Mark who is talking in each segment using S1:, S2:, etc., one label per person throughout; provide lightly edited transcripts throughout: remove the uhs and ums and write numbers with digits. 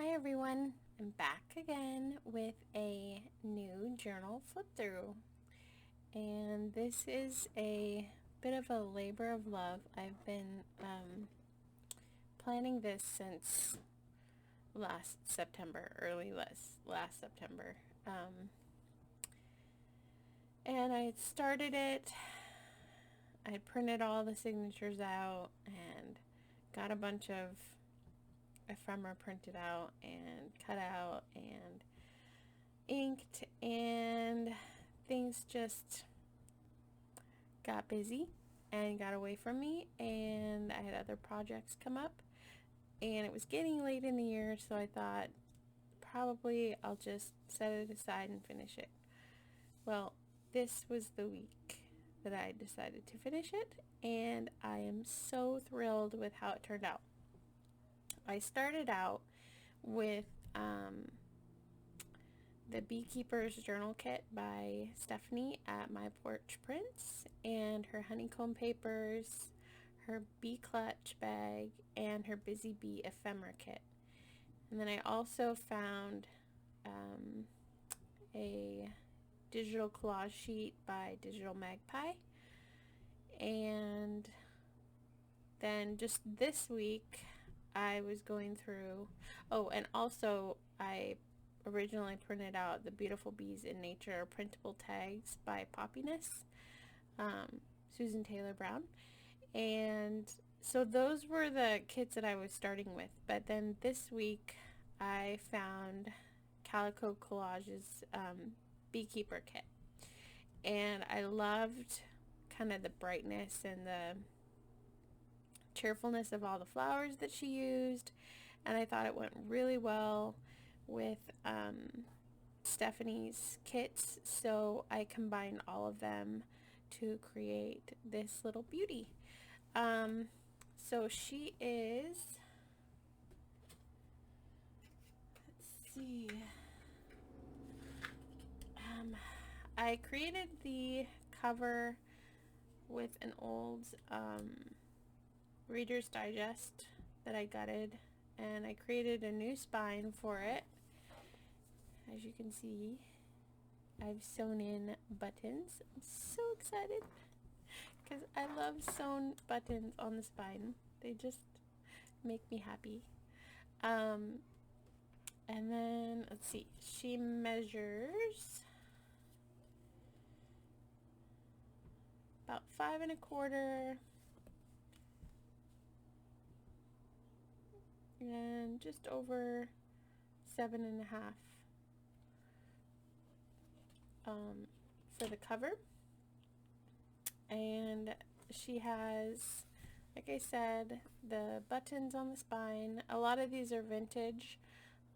S1: Hi everyone, I'm back again with a new journal flip through, and this is a bit of a labor of love. I've been planning this since last September, early last September, and I had started it. I had printed all the signatures out and got a bunch of ephemera printed out and cut out and inked, and things just got busy and got away from me, and I had other projects come up, and it was getting late in the year, so I thought probably I'll just set it aside and finish it. Well, this was the week that I decided to finish it, and I am so thrilled with how it turned out. I started out with the Beekeeper's Journal Kit by Stephanie at My Porch Prints, and her honeycomb papers, her bee clutch bag, and her busy bee ephemera kit. And then I also found a digital collage sheet by Digital Magpie. And then just this week I was going through, and also I originally printed out the Beautiful Bees in Nature printable tags by Poppiness, Susan Taylor Brown. And so those were the kits that I was starting with. But then this week I found Calico Collage's Beekeeper kit. And I loved kind of the brightness and the cheerfulness of all the flowers that she used. And I thought it went really well with Stephanie's kits, so I combined all of them to create this little beauty. So she is, let's see, I created the cover with an old Reader's Digest that I gutted, and I created a new spine for it. As you can see, I've sewn in buttons. I'm so excited because I love sewn buttons on the spine. They just make me happy. And then, let's see, she measures about 5 1/4 and just over 7 1/2 for the cover. And she has, like I said, the buttons on the spine. A lot of these are vintage.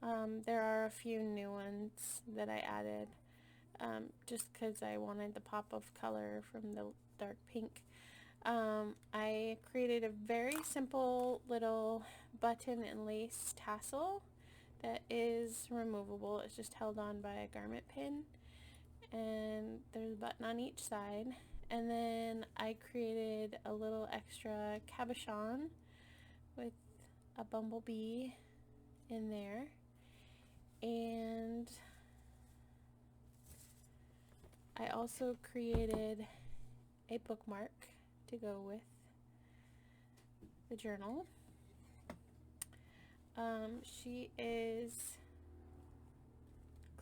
S1: There are a few new ones that I added just because I wanted the pop of color from the dark pink. I created a very simple little button and lace tassel that is removable. It's just held on by a garment pin, and there's a button on each side. And then I created a little extra cabochon with a bumblebee in there, and I also created a bookmark to go with the journal. She is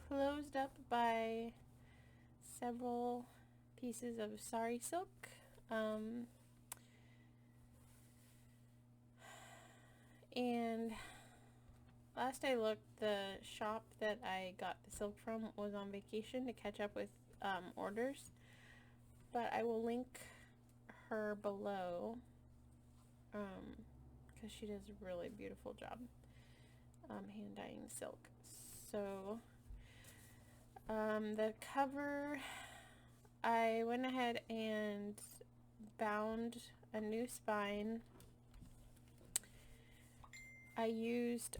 S1: closed up by several pieces of sari silk. And last I looked, the shop that I got the silk from was on vacation to catch up with orders, but I will link her below because she does a really beautiful job hand dyeing silk. So the cover, I went ahead and bound a new spine. I used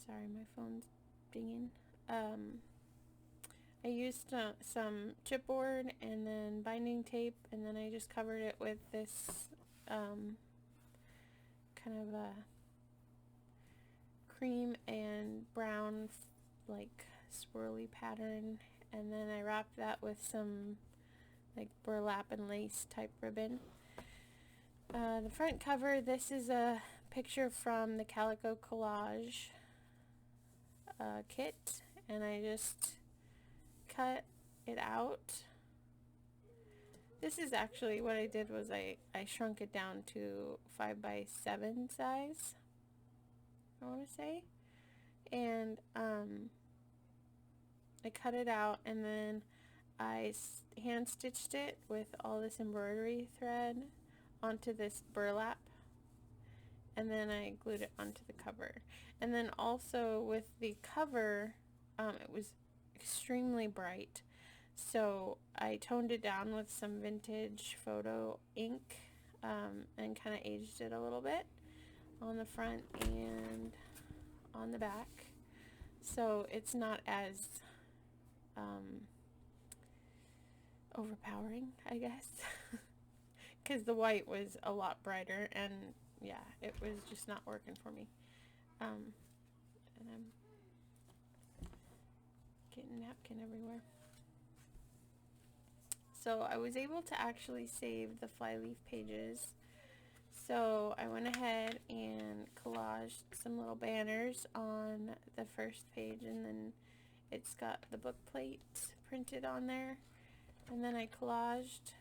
S1: sorry, my phone's dinging. I used some chipboard and then binding tape, and then I just covered it with this kind kind of a cream and brown like swirly pattern, and then I wrapped that with some like burlap and lace type ribbon. The front cover, this is a picture from the Calico Collage kit, and I just cut it out. This is actually what I did was I shrunk it down to 5x7 size, I want to say, and I cut it out, and then I hand stitched it with all this embroidery thread onto this burlap, and then I glued it onto the cover. And then also with the cover, it was extremely bright, so I toned it down with some vintage photo ink and kind of aged it a little bit on the front and on the back, so it's not as overpowering, I guess, because the white was a lot brighter, and yeah, it was just not working for me. And I'm getting napkin everywhere. So I was able to actually save the flyleaf pages. So I went ahead and collaged some little banners on the first page, and then it's got the book plate printed on there. And then I collaged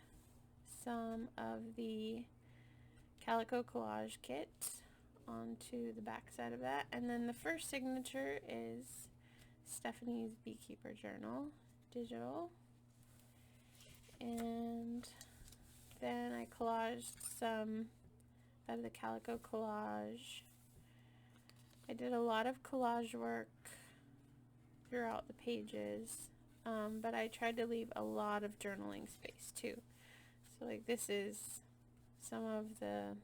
S1: some of the Calico Collage kit onto the back side of that. And then the first signature is Stephanie's Beekeeper Journal, digital. And then I collaged some out of the Calico Collage. I did a lot of collage work throughout the pages, but I tried to leave a lot of journaling space too. So like this is some of the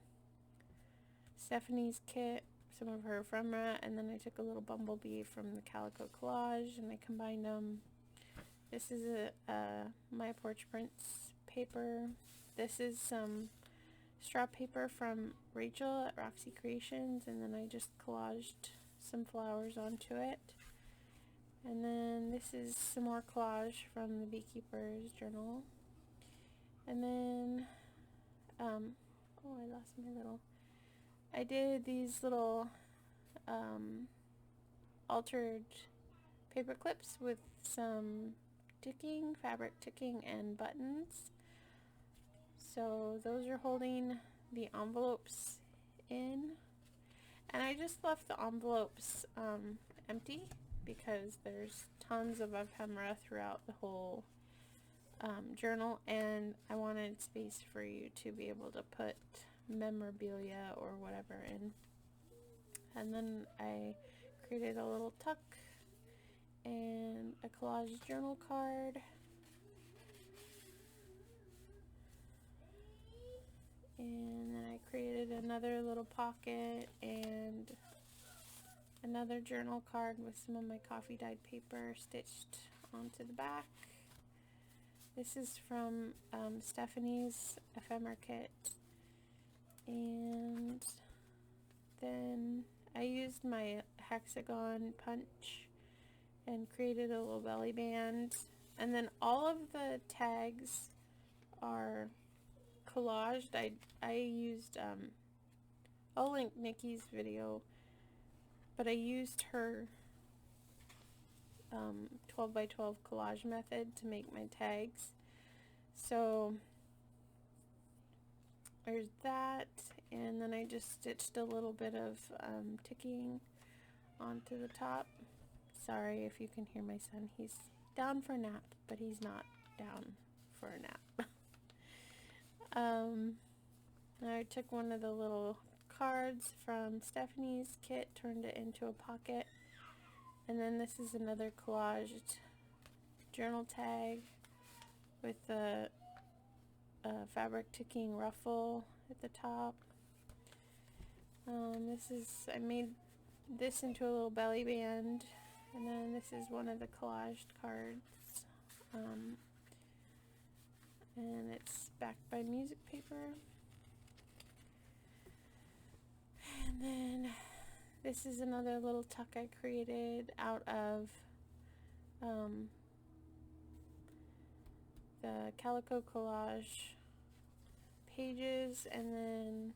S1: Stephanie's kit, some of her ephemera, and then I took a little bumblebee from the Calico Collage and I combined them. This is a My Porch Prints paper. This is some straw paper from Rachel at Roxy Creations, and then I just collaged some flowers onto it. And then this is some more collage from the Beekeeper's Journal. And then, oh, I lost my little, I did these little altered paper clips with some ticking, fabric ticking, and buttons. So those are holding the envelopes in. And I just left the envelopes empty because there's tons of ephemera throughout the whole journal, and I wanted space for you to be able to put memorabilia or whatever in. And then I created a little tuck and a collage journal card. And then I created another little pocket and another journal card with some of my coffee dyed paper stitched onto the back. This is from Stephanie's ephemera kit. And then I used my hexagon punch and created a little belly band. And then all of the tags are collaged. I used, I'll link Nikki's video, but I used her 12 by 12 collage method to make my tags. So there's that, and then I just stitched a little bit of ticking onto the top. Sorry if you can hear my son. He's down for a nap, but he's not down for a nap. I took one of the little cards from Stephanie's kit, turned it into a pocket, and then this is another collaged journal tag with the fabric ticking ruffle at the top. I made this into a little belly band, and then this is one of the collaged cards, and it's backed by music paper. This is another little tuck I created out of the Calico Collage pages, and then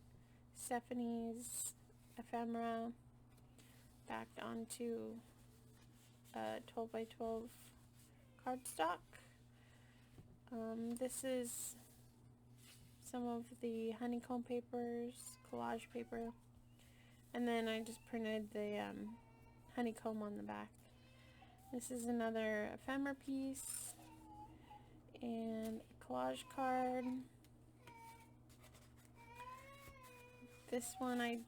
S1: Stephanie's ephemera backed onto a 12 by 12 cardstock. This is some of the honeycomb papers, collage paper, and then I just printed the honeycomb on the back. This is another ephemera piece and a collage card. This one I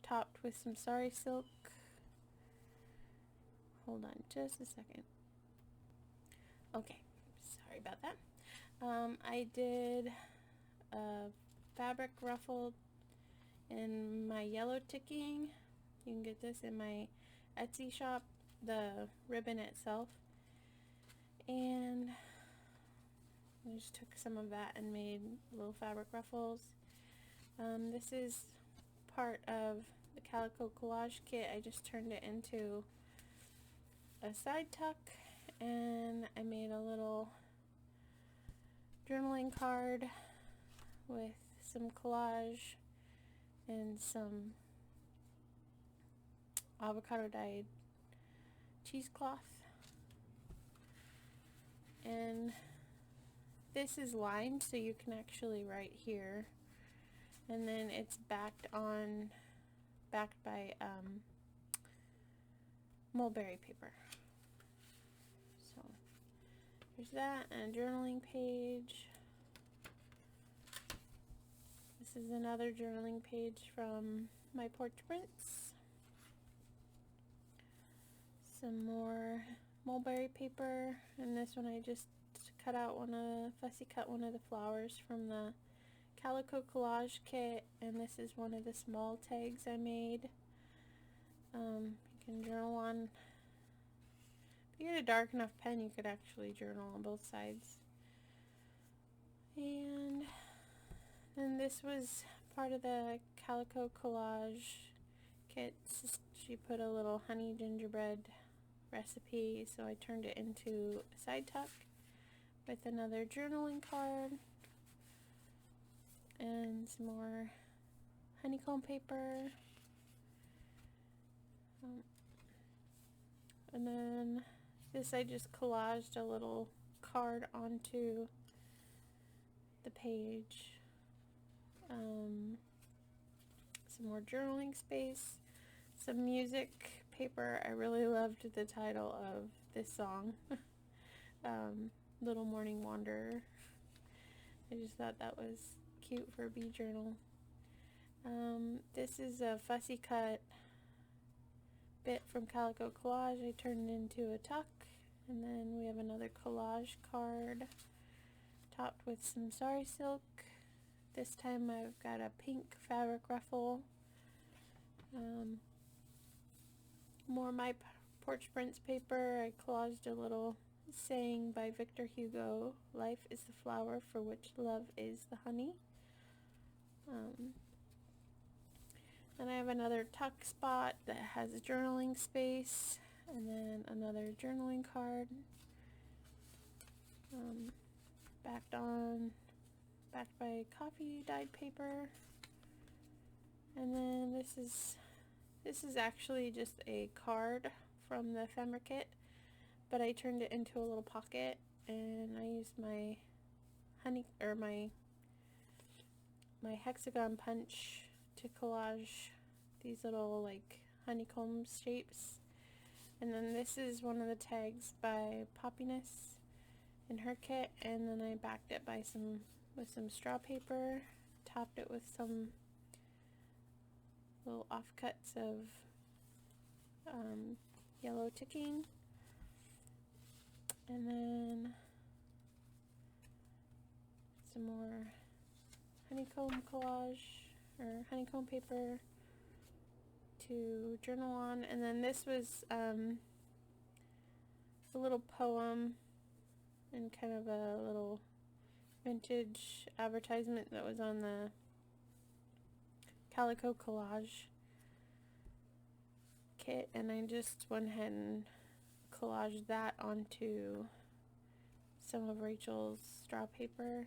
S1: topped with some sari silk. Hold on just a second. Okay, sorry about that. I did a fabric ruffle in my yellow ticking. You can get this in my Etsy shop, the ribbon itself. And I just took some of that and made little fabric ruffles. This is part of the Calico Collage kit. I just turned it into a side tuck, and I made a little journaling card with some collage and some avocado dyed cheesecloth. And this is lined so you can actually write here, and then it's backed by mulberry paper. So there's that, and a journaling page. This is another journaling page from my porch prints. Some more mulberry paper, and this one I just fussy cut one of the flowers from the Calico Collage kit, and this is one of the small tags I made. You can journal on, if you get a dark enough pen, you could actually journal on both sides. And then this was part of the Calico Collage kit. She put a little honey gingerbread recipe, so I turned it into a side tuck with another journaling card and some more honeycomb paper. And then this, I just collaged a little card onto the page. Some more journaling space, some music paper. I really loved the title of this song, Little Morning Wanderer. I just thought that was cute for a bee journal. This is a fussy cut bit from Calico Collage. I turned it into a tuck, and then we have another collage card topped with some sari silk. This time I've got a pink fabric ruffle. More my porch prints paper. I collaged a little saying by Victor Hugo, "Life is the flower for which love is the honey." Then I have another tuck spot that has a journaling space, and then another journaling card backed by coffee dyed paper. And then this is actually just a card from the ephemera kit, but I turned it into a little pocket, and I used my my hexagon punch to collage these little like honeycomb shapes. And then this is one of the tags by Poppiness in her kit, and then I backed it with some straw paper, topped it with some little offcuts of yellow ticking, and then some more honeycomb collage or honeycomb paper to journal on. And then this was a little poem and kind of a little vintage advertisement that was on the Calico Collage kit, and I just went ahead and collaged that onto some of Rachel's straw paper.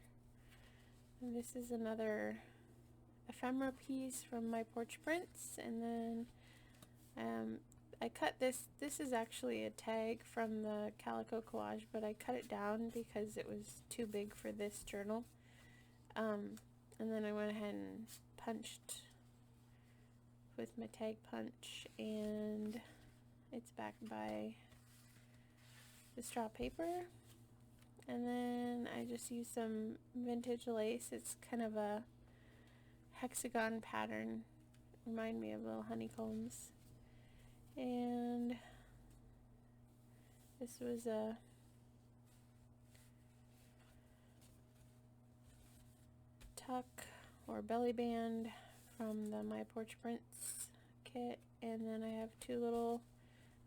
S1: And this is another ephemera piece from My Porch Prints, and then I cut this. This is actually a tag from the calico collage, but I cut it down because it was too big for this journal. And then I went ahead and punched with my tag punch, and it's backed by the straw paper. And then I just used some vintage lace. It's kind of a hexagon pattern, remind me of little honeycombs. And this was a tuck or belly band from the My Porch Prints kit. And then I have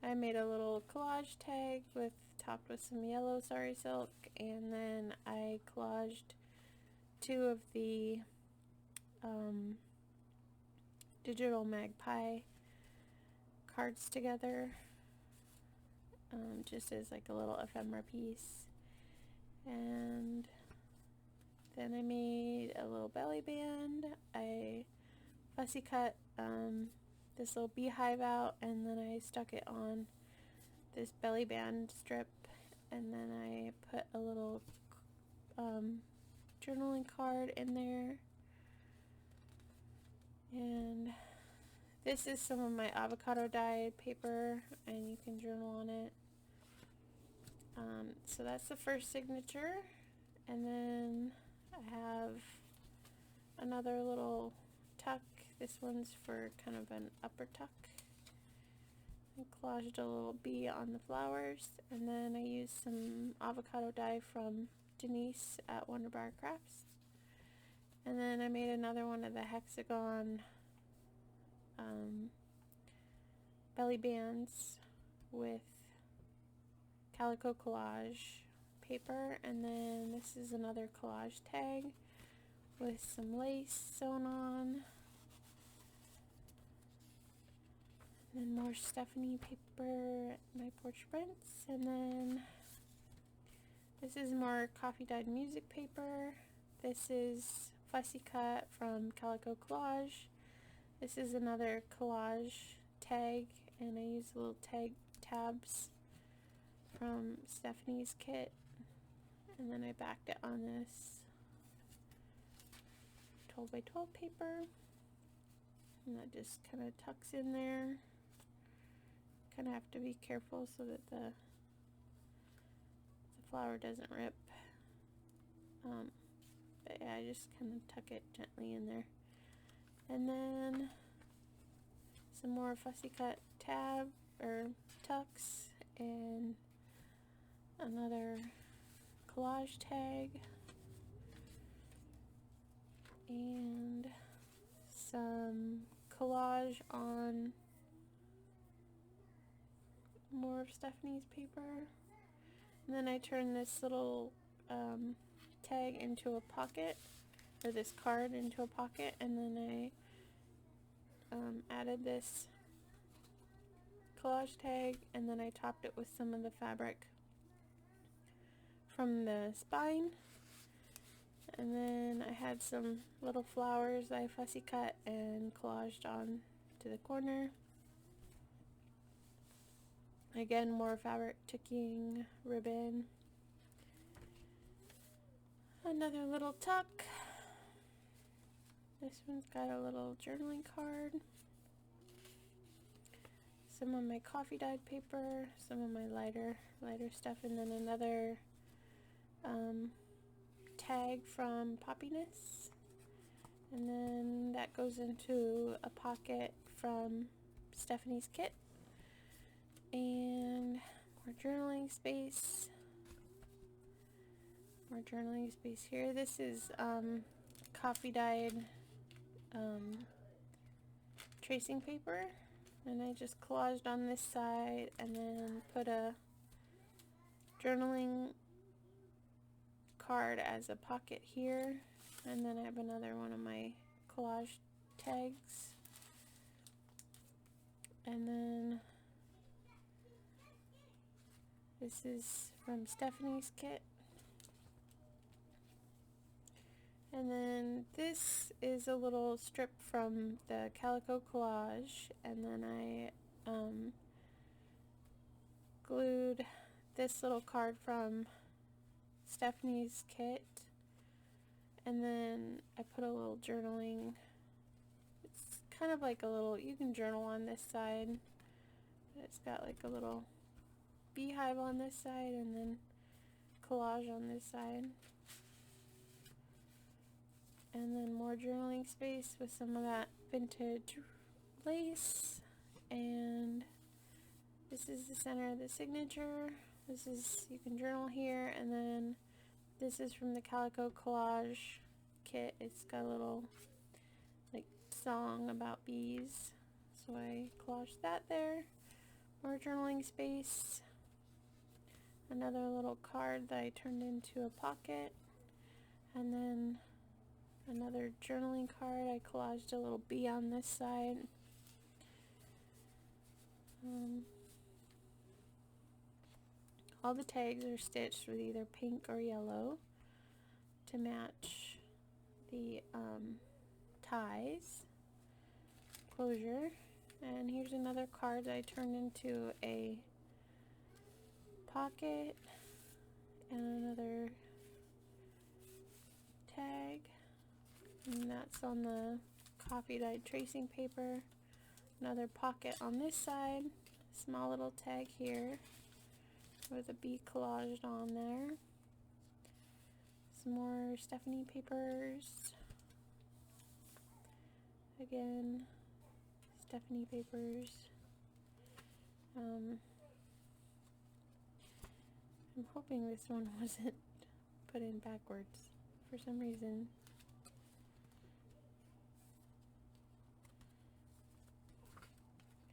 S1: I made a little collage tag topped with some yellow sari silk, and then I collaged two of the digital magpie cards together, just as like a little ephemera piece. And then I made a little belly band. I fussy cut this little beehive out, and then I stuck it on this belly band strip, and then I put a little journaling card in there. And this is some of my avocado dyed paper, and you can journal on it. So that's the first signature, and then I have another little tuck. This one's for kind of an upper tuck. I collaged a little bee on the flowers, and then I used some avocado dye from Denise at Wonderbar Crafts. And then I made another one of the hexagon belly bands with calico collage paper, and then this is another collage tag with some lace sewn on. And then more Stephanie paper, My Porch Prints, and then this is more coffee dyed music paper. This is fussy cut from Calico Collage. This is another collage tag, and I use little tag tabs from Stephanie's kit, and then I backed it on this 12 by 12 paper, and that just kind of tucks in there. Kind of have to be careful so that the flower doesn't rip. But yeah, I just kind of tuck it gently in there. And then some more fussy cut tab or tucks, and another collage tag, and some collage on more of Stephanie's paper. And then I turned this little tag into a pocket, or this card into a pocket, and then I added this collage tag, and then I topped it with some of the fabric from the spine. And then I had some little flowers I fussy cut and collaged on to the corner. Again, more fabric ticking ribbon. Another little tuck. This one's got a little journaling card. Some of my coffee dyed paper, some of my lighter stuff, and then another tag from Poppiness. And then that goes into a pocket from Stephanie's kit. And more journaling space. More journaling space here. This is coffee dyed tracing paper, and I just collaged on this side and then put a journaling card as a pocket here, and then I have another one of my collage tags. And then this is from Stephanie's kit. And then this is a little strip from the Calico Collage, and then I glued this little card from Stephanie's kit, and then I put a little journaling. It's kind of like a little, you can journal on this side, but it's got like a little beehive on this side and then collage on this side. And then more journaling space with some of that vintage lace. And this is the center of the signature. This is, you can journal here. And then this is from the Calico Collage kit. It's got a little like song about bees. So I collaged that there. More journaling space. Another little card that I turned into a pocket. And then another journaling card. I collaged a little bee on this side. All the tags are stitched with either pink or yellow to match the ties closure. And here's another card that I turned into a pocket, and another tag, and that's on the coffee dyed tracing paper. Another pocket on this side, small little tag here with a bee collaged on there. Some more Stephanie papers. Again, Stephanie papers. I'm hoping this one wasn't put in backwards for some reason.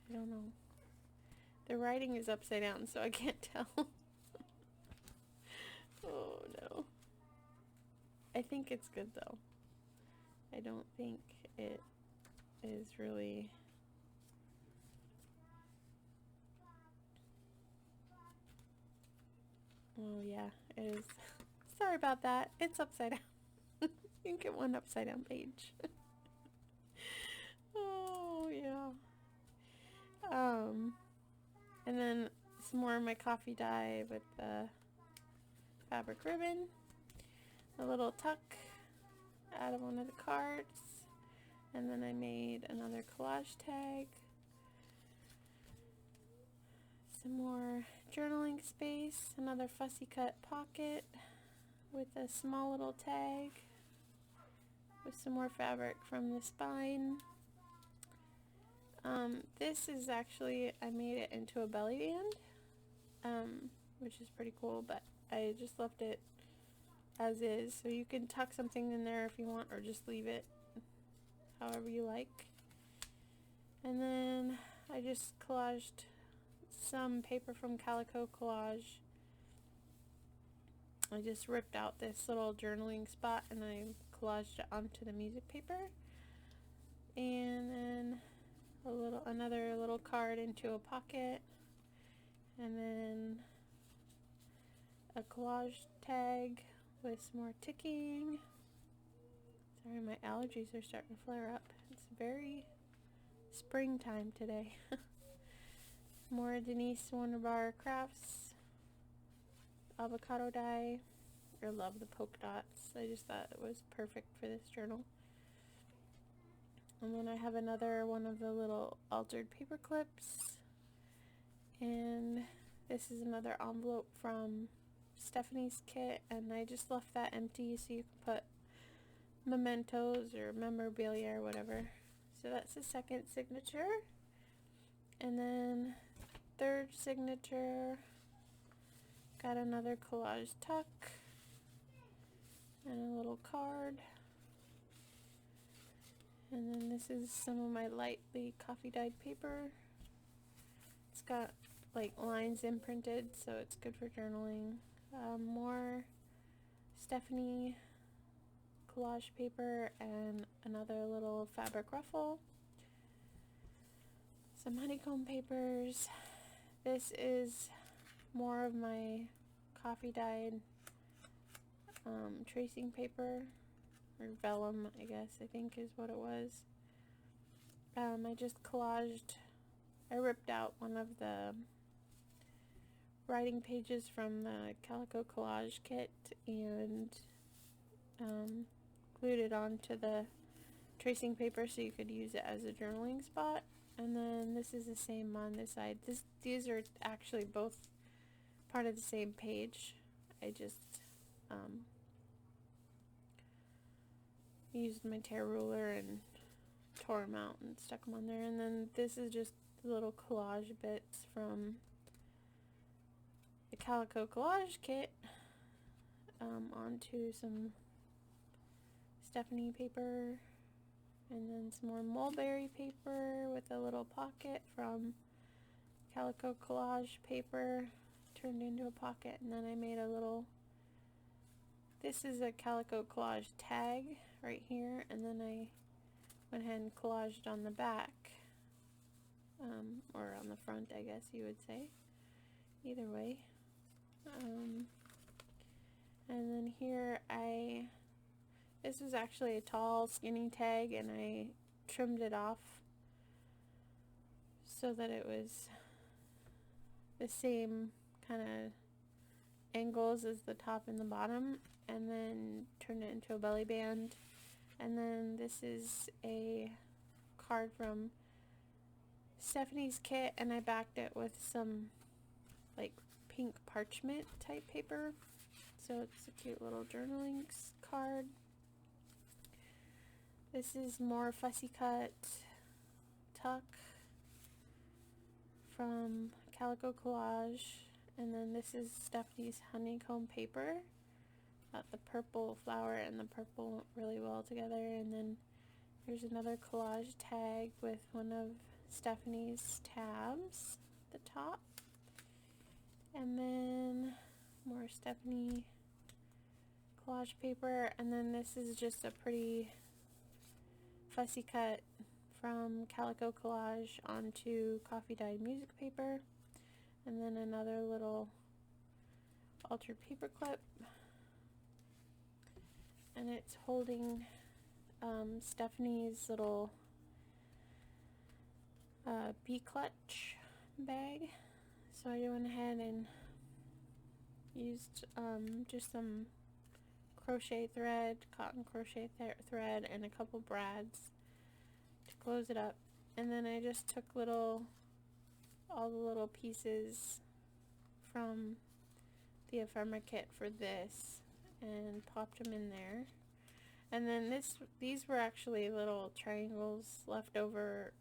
S1: I don't know. The writing is upside down, so I can't tell. Oh no. I think it's good though. I don't think it is really... Oh yeah, it is. Sorry about that. It's upside down. You can get one upside down page. Oh yeah. And then some more of my coffee dye with the fabric ribbon. A little tuck out of one of the cards. And then I made another collage tag. Some more journaling space. Another fussy cut pocket with a small little tag. With some more fabric from the spine. This is actually, I made it into a belly band, which is pretty cool, but I just left it as is, so you can tuck something in there if you want, or just leave it however you like. And then I just collaged some paper from Calico Collage. I just ripped out this little journaling spot and I collaged it onto the music paper. And then another little card into a pocket, and then a collage tag with some more ticking. Sorry, my allergies are starting to flare up. It's very springtime today. More Denise Wonderbar Crafts avocado dye. I love the polka dots. I just thought it was perfect for this journal. And then I have another one of the little altered paper clips. And this is another envelope from Stephanie's kit, and I just left that empty so you can put mementos or memorabilia or whatever. So that's the second signature. And then third signature, got another collage tuck and a little card. And then this is some of my lightly coffee dyed paper. It's got like lines imprinted, so it's good for journaling. More Stephanie collage paper and another little fabric ruffle. some honeycomb papers. This is more of my coffee dyed tracing paper, or vellum, I guess, I think is what it was. I just collaged, I ripped out one of the writing pages from the Calico Collage kit and glued it onto the tracing paper so you could use it as a journaling spot. And then this is the same on this side. These are actually both part of the same page. I just used my tear ruler and tore them out and stuck them on there. And then this is just little collage bits from the Calico Collage kit onto some Stephanie paper, and then some more mulberry paper with a little pocket from Calico Collage paper turned into a pocket. And then I made a little, this is a Calico Collage tag right here, and then I went ahead and collaged on the back, or on the front, I guess you would say, either way. And then here this was actually a tall skinny tag, and I trimmed it off so that it was the same kind of angles as the top and the bottom, and then turned it into a belly band. And then this is a card from Stephanie's kit, and I backed it with some like pink parchment type paper, so it's a cute little journaling card. This is more fussy cut tuck from Calico Collage, and then this is Stephanie's honeycomb paper. Got the purple flower and the purple went really well together. And then here's another collage tag with one of Stephanie's tabs at the top, and then more Stephanie collage paper. And then this is just a pretty fussy cut from Calico Collage onto coffee dyed music paper, and then another little altered paper clip, and it's holding Stephanie's little bee clutch bag. So I went ahead and used just some crochet thread, cotton crochet thread, and a couple brads to close it up. And then I just took all the little pieces from the ephemera kit for this and popped them in there. And then these were actually little triangles left over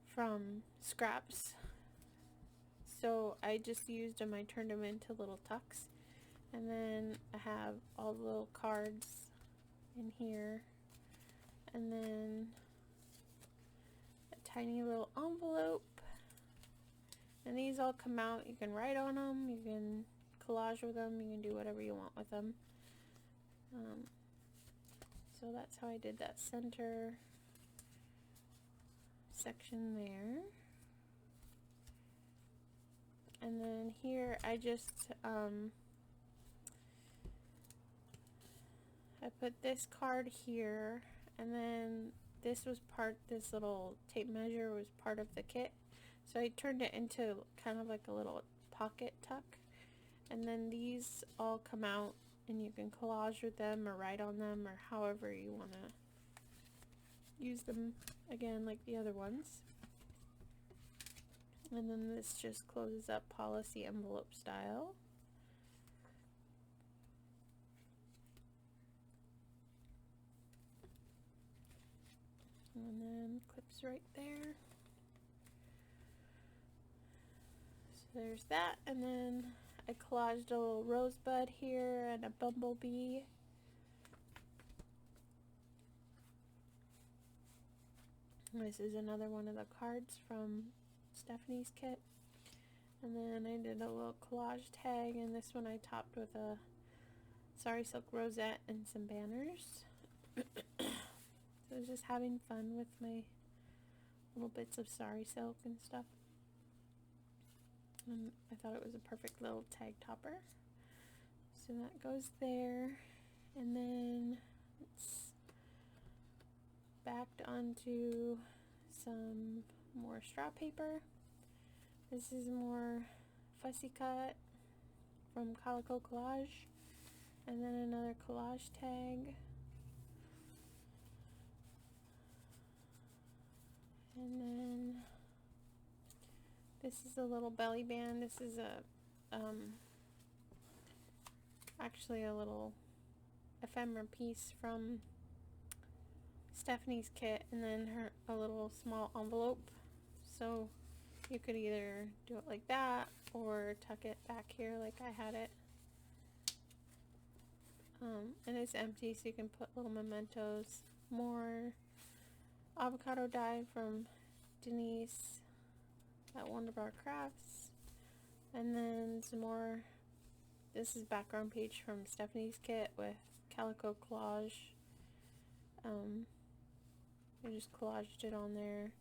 S1: from scraps, so I just used them. I turned them into little tucks, and then I have all the little cards in here, and then a tiny little envelope. And these all come out. You can write on them, you can collage with them, you can do whatever you want with them. So that's how I did that center section there. And then here I just I put this card here, and then this little tape measure was part of the kit, so I turned it into kind of like a little pocket tuck. And then these all come out, and you can collage with them or write on them or however you want to use them, again, like the other ones. And then this just closes up policy envelope style. And then clips right there. So there's that, and then I collaged a little rosebud here and a bumblebee. This is another one of the cards from Stephanie's kit. And then I did a little collage tag, and this one I topped with a sari silk rosette and some banners. So was just having fun with my little bits of sari silk and stuff. And I thought it was a perfect little tag topper. So that goes there. And then it's backed onto some more straw paper. This is more fussy cut from Calico Collage. And then another collage tag. And then this is a little belly band. This is a actually a little ephemera piece from Stephanie's kit, and then a little small envelope. So you could either do it like that or tuck it back here like I had it. And it's empty, so you can put little mementos. More avocado dye from Denise at Wonderbar Crafts. And then some more. This is background page from Stephanie's kit with Calico Collage. I just collaged it on there.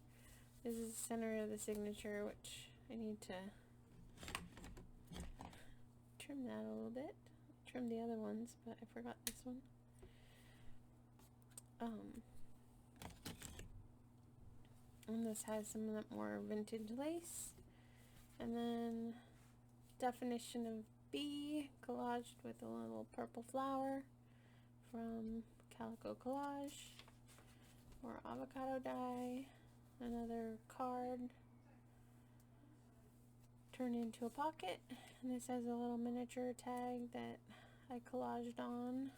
S1: This is the center of the signature, which I need to trim that a little bit. Trim the other ones, but I forgot this one. And this has some of that more vintage lace. And then definition of bee collaged with a little purple flower from Calico Collage. More avocado dye. Another card turned into a pocket. And this has a little miniature tag that I collaged on,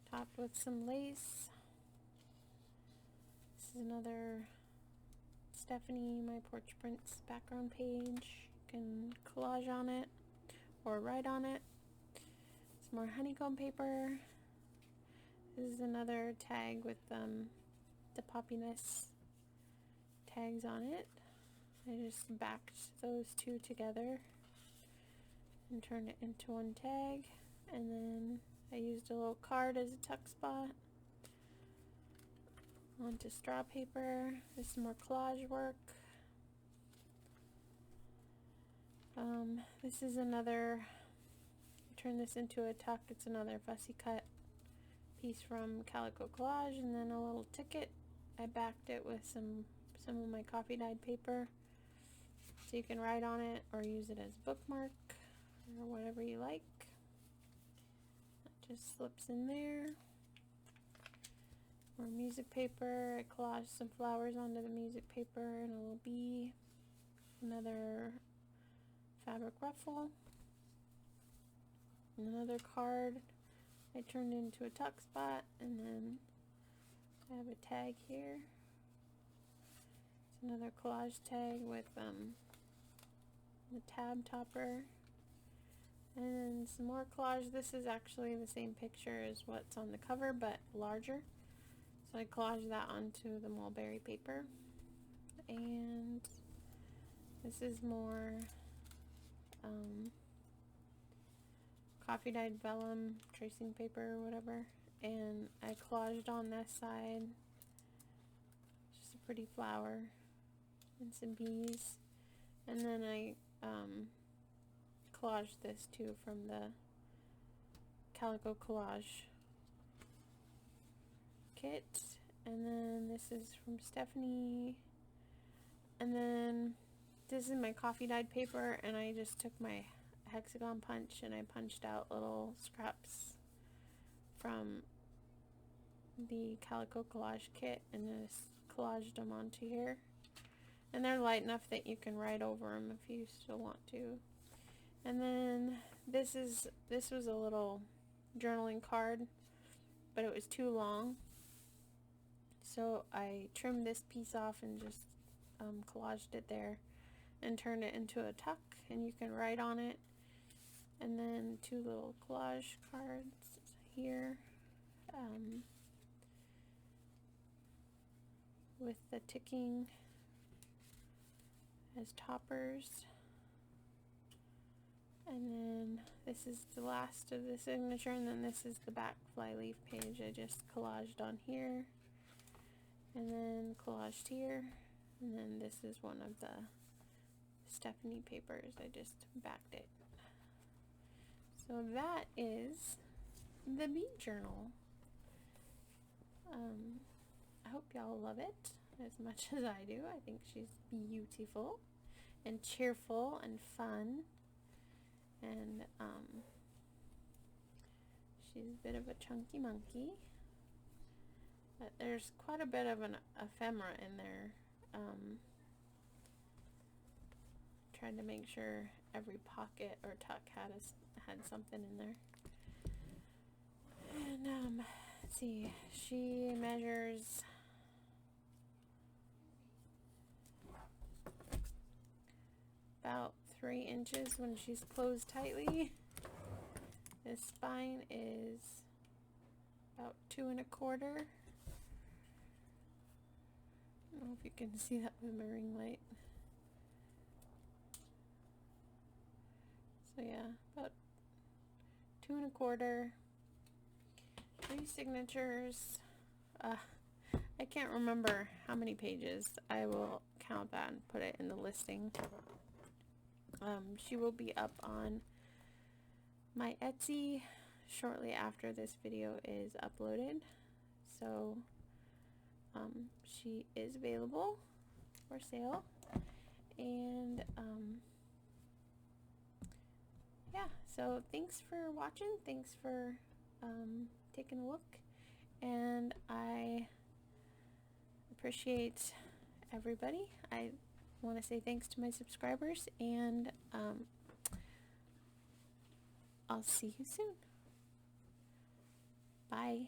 S1: topped with some lace. This is another Stephanie, My Porch Prints background page. You can collage on it or write on it. Some more honeycomb paper. This is another tag with the poppiness tags on it. I just backed those two together and turned it into one tag, and then I used a little card as a tuck spot onto straw paper. This is more collage work. This is another, turn this into a tuck. It's another fussy cut piece from Calico Collage, and then a little ticket. I backed it with some of my coffee dyed paper, so you can write on it or use it as a bookmark or whatever you like. That just slips in there. More music paper. I collaged some flowers onto the music paper and a little bee. Another fabric ruffle. Another card I turned into a tuck spot, and then I have a tag here. It's another collage tag with the tab topper. And then some more collage. This is actually the same picture as what's on the cover, but larger. So I collaged that onto the mulberry paper. And this is more coffee dyed vellum tracing paper or whatever. And I collaged on this side just a pretty flower and some bees. And then I collaged this too from the Calico Collage kit. And then this is from Stephanie. And then this is my coffee dyed paper, and I just took my hexagon punch and I punched out little scraps from the Calico Collage kit and just collaged them onto here. And they're light enough that you can write over them if you still want to. And then this was a little journaling card, but it was too long. So I trimmed this piece off and just collaged it there and turned it into a tuck, and you can write on it. And then two little collage cards here with the ticking as toppers. And then this is the last of the signature, and then this is the back flyleaf page I just collaged on here, and then collaged here, and then this is one of the Stephanie papers. I just backed it. So that is the bead journal. I hope y'all love it as much as I do. I think she's beautiful and cheerful and fun, and she's a bit of a chunky monkey, but there's quite a bit of an ephemera in there. Tried to make sure every pocket or tuck had something in there. And let's see, she measures about 3 inches when she's closed tightly. The spine is about 2 1/4. I don't know if you can see that with my ring light. So yeah, about 2 1/4. 3 signatures. I can't remember how many pages. I will count that and put it in the listing. She will be up on my Etsy shortly after this video is uploaded. So she is available for sale. And yeah, so thanks for watching. Thanks for taking a look, and I appreciate everybody. I want to say thanks to my subscribers, and I'll see you soon. Bye.